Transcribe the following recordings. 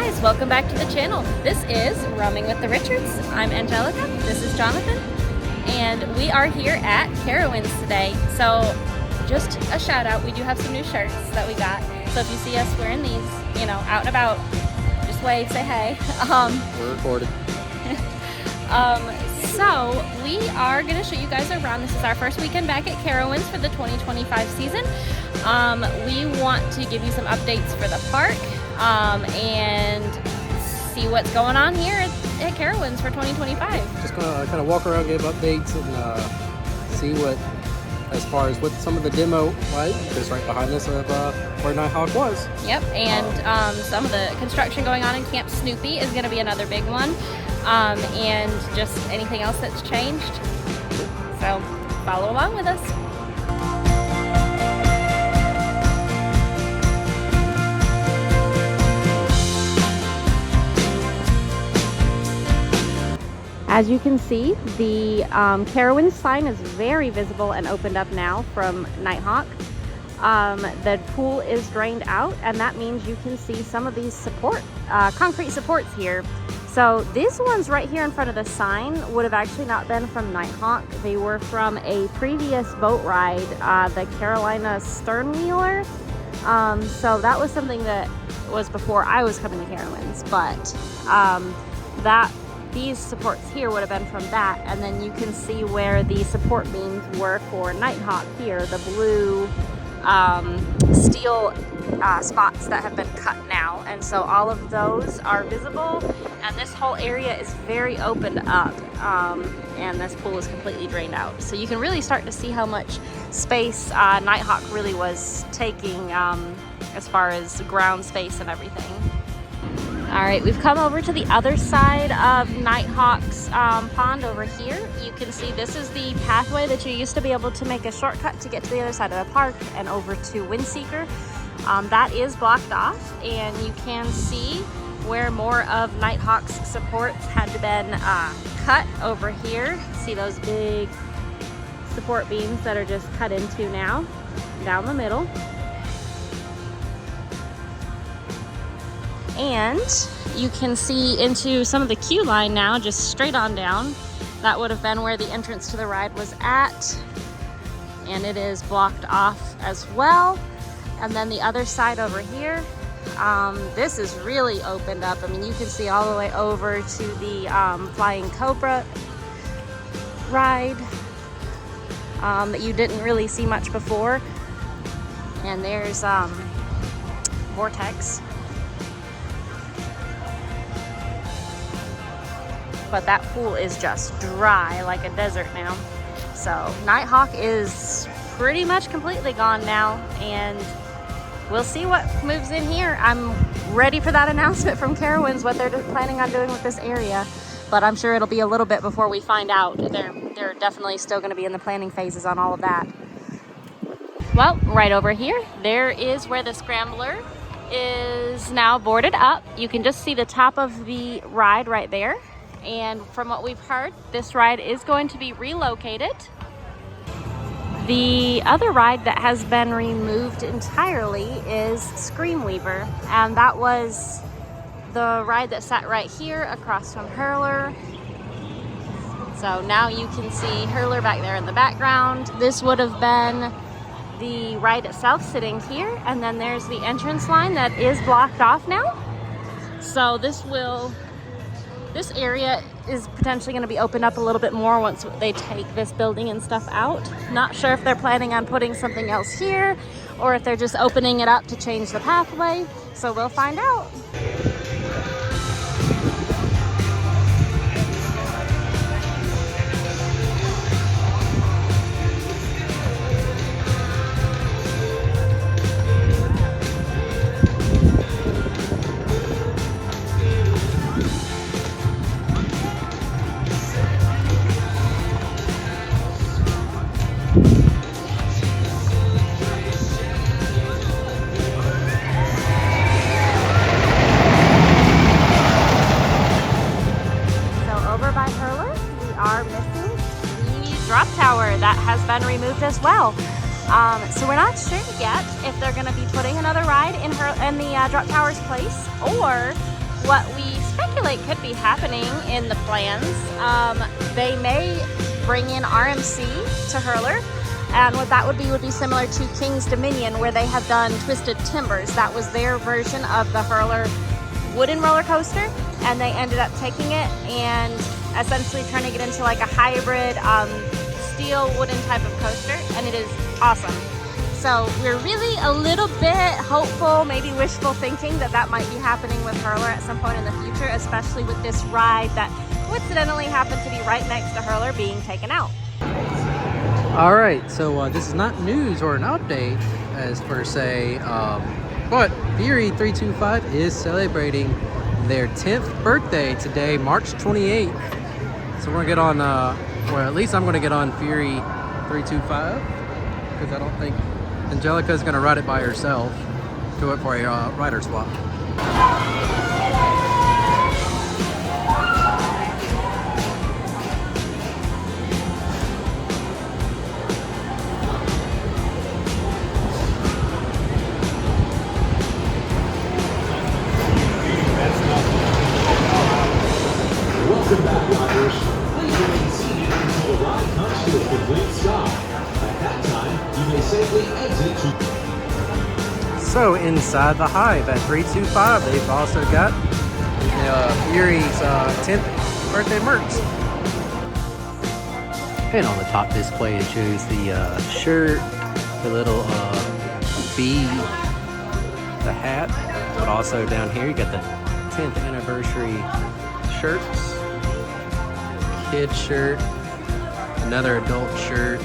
guys, welcome back to the channel. This is Roaming with the Richards. I'm Angelica, this is Jonathan, and we are here at Carowinds today. So just a shout out, we do have some new shirts that we got. So if you see us wearing these, you know, out and about, just wave, say hey. We're recorded. So we are going to show you guys around. This is our first weekend back at Carowinds for the 2025 season. We want to give you some updates for the park and see what's going on here at Carowinds for 2025. Just gonna kind of walk around, give updates, and see what, as far as what some of the demo like, because right behind us of where Nighthawk was. Yep, and some of the construction going on in Camp Snoopy is going to be another big one, and just anything else that's changed. So follow along with us. As you can see, the Carowinds sign is very visible and opened up now from Nighthawk. The pool is drained out, and that means you can see some of these concrete supports here. So these ones right here in front of the sign would have actually not been from Nighthawk. They were from a previous boat ride, the Carolina Sternwheeler. So that was something that was before I was coming to Carowinds, but these supports here would have been from that, and then you can see where the support beams were for Nighthawk here, the blue steel spots that have been cut now, and so all of those are visible, and this whole area is very opened up, and this pool is completely drained out. So you can really start to see how much space Nighthawk really was taking as far as ground space and everything. All right, we've come over to the other side of Nighthawk's pond over here. You can see this is the pathway that you used to be able to make a shortcut to get to the other side of the park and over to Windseeker. That is blocked off, and you can see where more of Nighthawk's supports had been cut over here. See those big support beams that are just cut into now, down the middle. And you can see into some of the queue line now, just straight on down. That would have been where the entrance to the ride was at, and it is blocked off as well. And then the other side over here, this is really opened up. I mean, you can see all the way over to the Flying Cobra ride that you didn't really see much before. And there's Vortex. But that pool is just dry like a desert now. So Nighthawk is pretty much completely gone now, and we'll see what moves in here. I'm ready for that announcement from Carowinds, what they're planning on doing with this area, but I'm sure it'll be a little bit before we find out. They're definitely still going to be in the planning phases on all of that. Well, right over here, there is where the Scrambler is now boarded up. You can just see the top of the ride right there. And from what we've heard, this ride is going to be relocated. The other ride that has been removed entirely is Screamweaver, and that was the ride that sat right here across from Hurler. So now you can see Hurler back there in the background. This would have been the ride itself sitting here, and then there's the entrance line that is blocked off now. So this area is potentially going to be opened up a little bit more once they take this building and stuff out. Not sure if they're planning on putting something else here or if they're just opening it up to change the pathway. So we'll find out. Drop tower that has been removed as well. So we're not sure yet if they're going to be putting another ride in the drop tower's place, or what we speculate could be happening in the plans, they may bring in RMC to Hurler. And what that would be similar to King's Dominion, where they have done Twisted Timbers. That was their version of the Hurler wooden roller coaster, and they ended up taking it and essentially turning it into like a hybrid steel wooden type of coaster, and it is awesome. So we're really a little bit hopeful, maybe wishful thinking that might be happening with Hurler at some point in the future, especially with this ride that coincidentally happened to be right next to Hurler being taken out. All right, so this is not news or an update as per se, but Fury 325 is celebrating their 10th birthday today, March 28th. So we're gonna get on, well, at least I'm gonna get on Fury 325 because I don't think Angelica's gonna ride it by herself. Do it for a rider swap. Welcome back, riders. Please remain seated until the ride comes to a complete stop. At that time, you may safely exit to... So inside the Hive at 325, they've also got Fury's 10th birthday merch. And on the top display, it shows the shirt, the little bee, the hat, but also down here you got the 10th anniversary shirts, kid shirt, another adult shirt,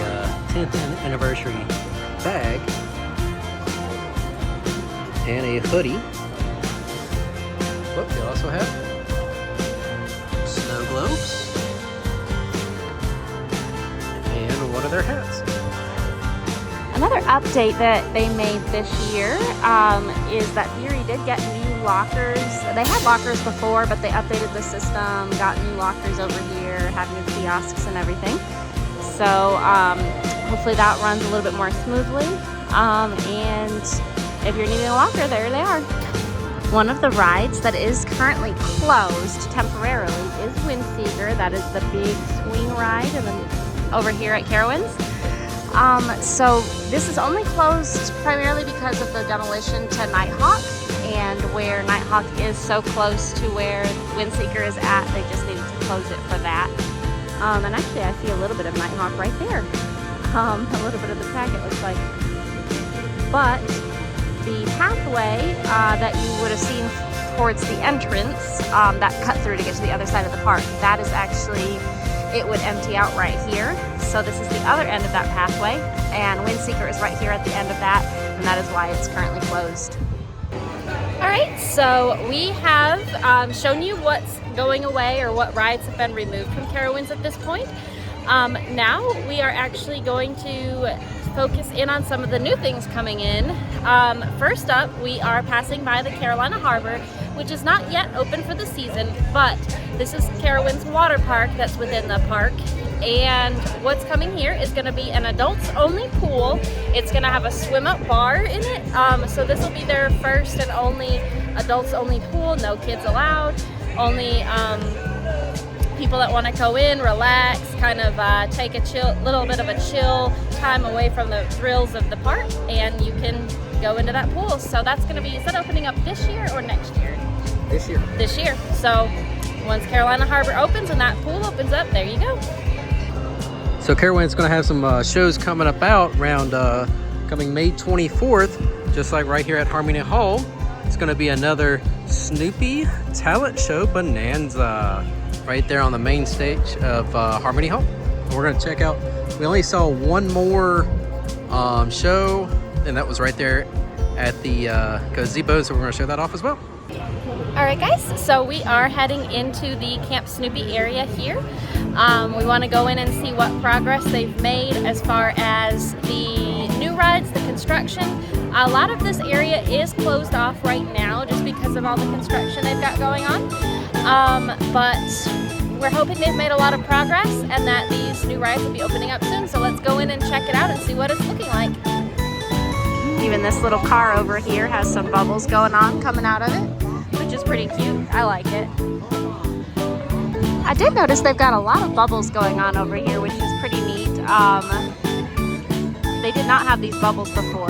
a 10th anniversary bag, and a hoodie. Look, they also have snow globes and one of their hats. Another update that they made this year is that Fury did get new lockers. They had lockers before, but they updated the system, got new lockers over here, have new kiosks and everything. So hopefully that runs a little bit more smoothly. And if you're needing a locker, there they are. One of the rides that is currently closed temporarily is Windseeker. That is the big swing ride over here at Carowinds. So this is only closed primarily because of the demolition to Nighthawk, and where Nighthawk is so close to where Windseeker is at, they just needed to close it for that. And actually I see a little bit of Nighthawk right there. A little bit of the track it looks like. But the pathway that you would have seen towards the entrance that cut through to get to the other side of the park, that is actually, it would empty out right here. So this is the other end of that pathway, and Windseeker is right here at the end of that, and that is why it's currently closed. All right, so we have shown you what's going away or what rides have been removed from Carowinds at this point. Now we are actually going to focus in on some of the new things coming in. First up, we are passing by the Carolina Harbor, which is not yet open for the season, but this is Carowinds water park that's within the park. And what's coming here is going to be an adults only pool. It's going to have a swim up bar in it. So this will be their first and only adults only pool, no kids allowed, only people that want to go in, relax, kind of take a little bit of a chill time away from the thrills of the park, and you can go into that pool. So that's going to be, is that opening up this year or next year? This year. This year. So once Carolina Harbor opens and that pool opens up, there you go. So Carowinds is going to have some shows coming up out around coming May 24th, just like right here at Harmony Hall. It's going to be another Snoopy talent show bonanza right there on the main stage of Harmony Hall. We're going to check out, we only saw one more show, and that was right there at the gazebo, so we're going to show that off as well. All right, guys, so we are heading into the Camp Snoopy area here. We want to go in and see what progress they've made as far as the new rides, the construction. A lot of this area is closed off right now just because of all the construction they've got going on. But we're hoping they've made a lot of progress and that these new rides will be opening up soon. So let's go in and check it out and see what it's looking like. Even this little car over here has some bubbles going on coming out of it, which is pretty cute. I like it. I did notice they've got a lot of bubbles going on over here, which is pretty neat. They did not have these bubbles before.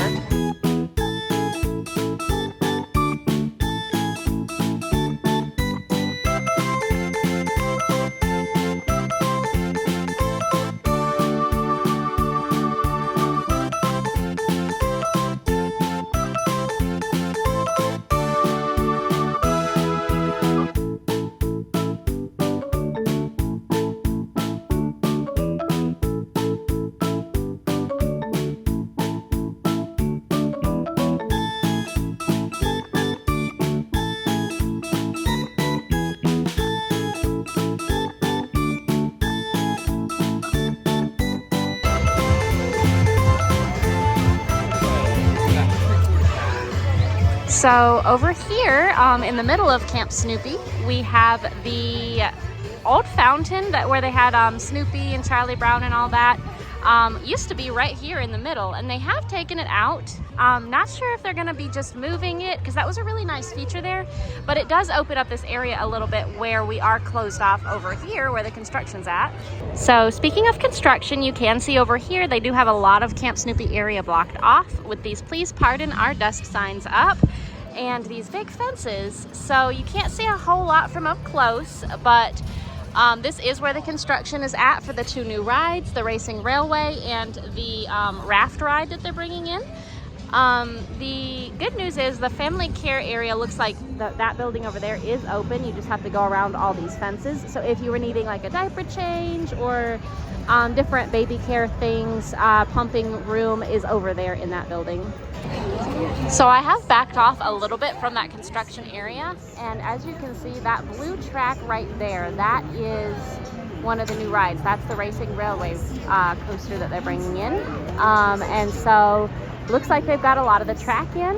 So over here in the middle of Camp Snoopy, we have the old fountain where they had Snoopy and Charlie Brown and all that. Used to be right here in the middle, and they have taken it out. Not sure if they're going to be just moving it, because that was a really nice feature there, but it does open up this area a little bit where we are closed off over here where the construction's at. So speaking of construction, you can see over here they do have a lot of Camp Snoopy area blocked off with these "Please Pardon Our Dusk" signs up and these big fences, so you can't see a whole lot from up close, but this is where the construction is at for the two new rides, the Racing Railway and the Raft ride that they're bringing in. The good news is the family care area looks like that building over there is open. You just have to go around all these fences. So if you were needing like a diaper change or different baby care things, pumping room is over there in that building. So I have backed off a little bit from that construction area, and as you can see, that blue track right there, that is one of the new rides. That's the Racing Railway coaster that they're bringing in. And so looks like they've got a lot of the track in.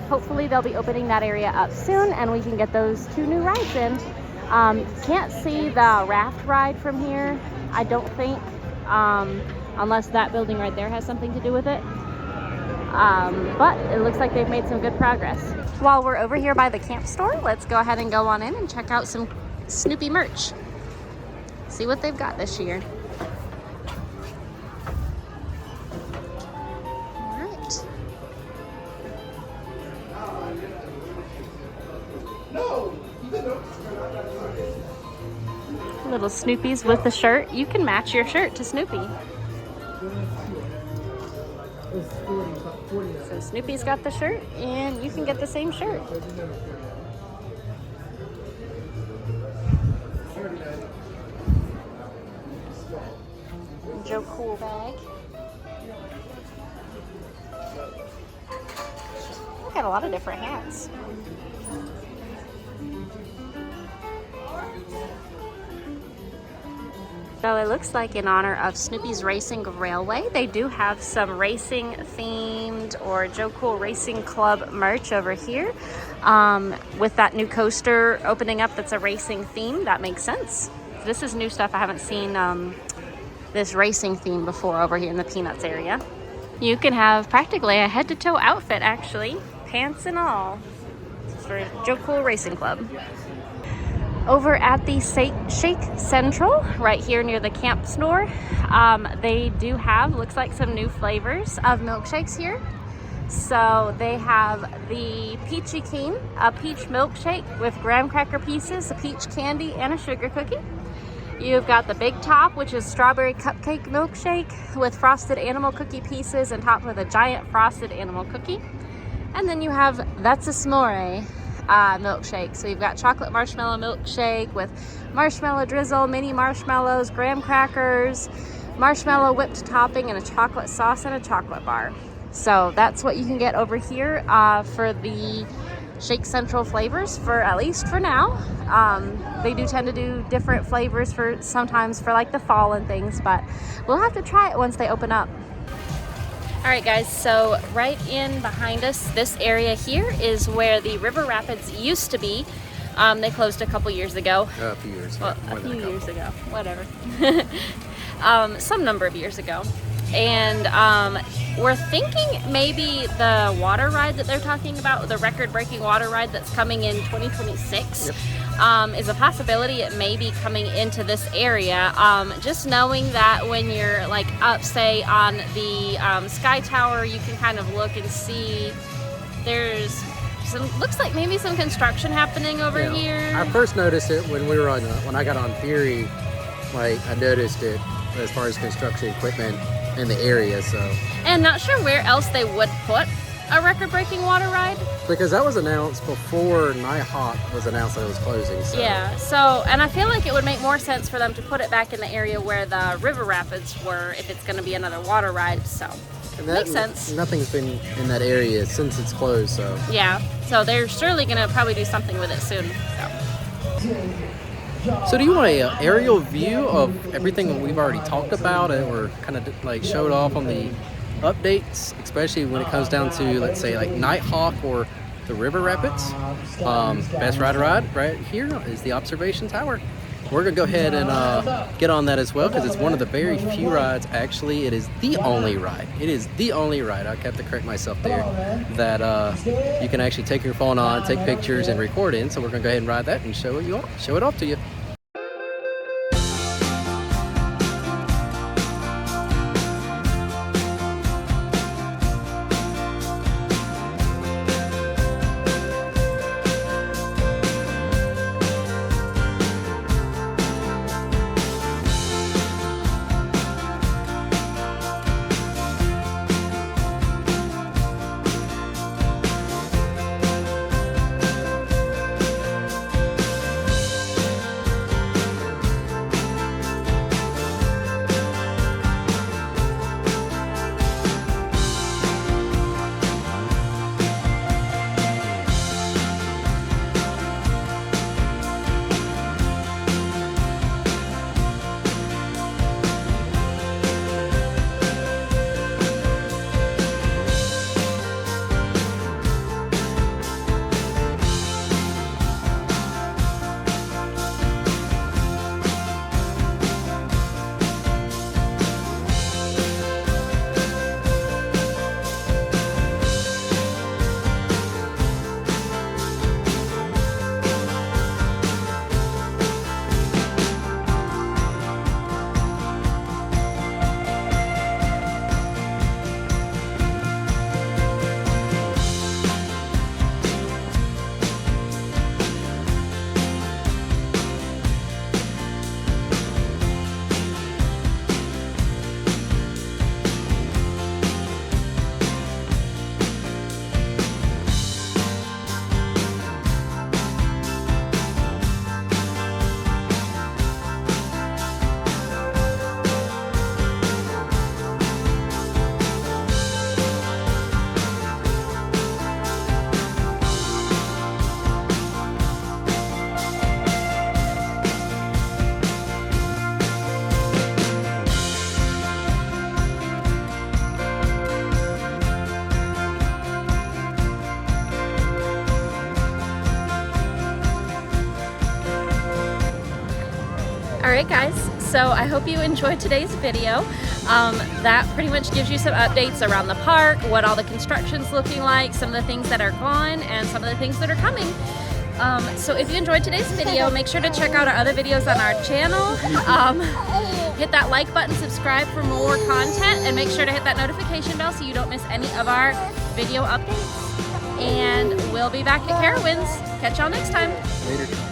Hopefully they'll be opening that area up soon and we can get those two new rides in. Can't see the Raft ride from here, I don't think, unless that building right there has something to do with it. But it looks like they've made some good progress. While we're over here by the camp store, let's go ahead and go on in and check out some Snoopy merch. See what they've got this year. Alright. Little Snoopies with the shirt. You can match your shirt to Snoopy. So Snoopy's got the shirt, and you can get the same shirt. Joe Cool bag. Look at a lot of different hats. So it looks like in honor of Snoopy's Racing Railway, they do have some racing themed or Joe Cool Racing Club merch over here. With that new coaster opening up that's a racing theme, that makes sense. This is new stuff. I haven't seen this racing theme before over here in the Peanuts area. You can have practically a head-to-toe outfit, actually, pants and all, for Joe Cool Racing Club. Over at the Shake Central, right here near the camp store, they do have, looks like, some new flavors of milkshakes here. So they have the Peachy Keen, a peach milkshake with graham cracker pieces, a peach candy, and a sugar cookie. You've got the Big Top, which is strawberry cupcake milkshake with frosted animal cookie pieces and topped with a giant frosted animal cookie. And then you have That's a S'more milkshake. So you've got chocolate marshmallow milkshake with marshmallow drizzle, mini marshmallows, graham crackers, marshmallow whipped topping, and a chocolate sauce and a chocolate bar. So that's what you can get over here for the Shake Central flavors, for at least for now. They do tend to do different flavors for sometimes for like the fall and things, but we'll have to try it once they open up. All right, guys, so right in behind us, this area here is where the River Rapids used to be. They closed a couple years ago. A few years ago. Well, a few years ago, whatever. Some number of years ago. And We're thinking maybe the water ride that they're talking about, the record-breaking water ride that's coming in 2026, is a possibility. It may be coming into this area. Just knowing that when you're like up, say, on the Sky Tower, you can kind of look and see there's some, looks like maybe some construction happening over here. I first noticed it when we were on, when I got on Theory. Like, I noticed it as far as construction equipment in the area, so. And not sure where else they would put a record-breaking water ride. Because that was announced before Nighthawk was announced that it was closing, so. Yeah, so, and I feel like it would make more sense for them to put it back in the area where the river rapids were if it's gonna be another water ride, so. And that, makes sense. Nothing's been in that area since it's closed, so. Yeah, so they're surely gonna probably do something with it soon, so. So do you want an aerial view of everything that we've already talked about and we're kind of like showed off on the updates, especially when it comes down to, let's say, like Nighthawk or the River Rapids? Best ride right here is the observation tower. We're gonna go ahead and get on that as well, because it's one of the very few rides. Actually, it is the only ride. It is the only ride, I have to correct myself there, that you can actually take your phone on, take pictures, and record in. So we're gonna go ahead and ride that and show it off to you. Alright guys, so I hope you enjoyed today's video. That pretty much gives you some updates around the park, what all the construction's looking like, some of the things that are gone, and some of the things that are coming. So if you enjoyed today's video, make sure to check out our other videos on our channel. Hit that like button, subscribe for more content, and make sure to hit that notification bell so you don't miss any of our video updates. And we'll be back at Carowinds. Catch y'all next time. Later.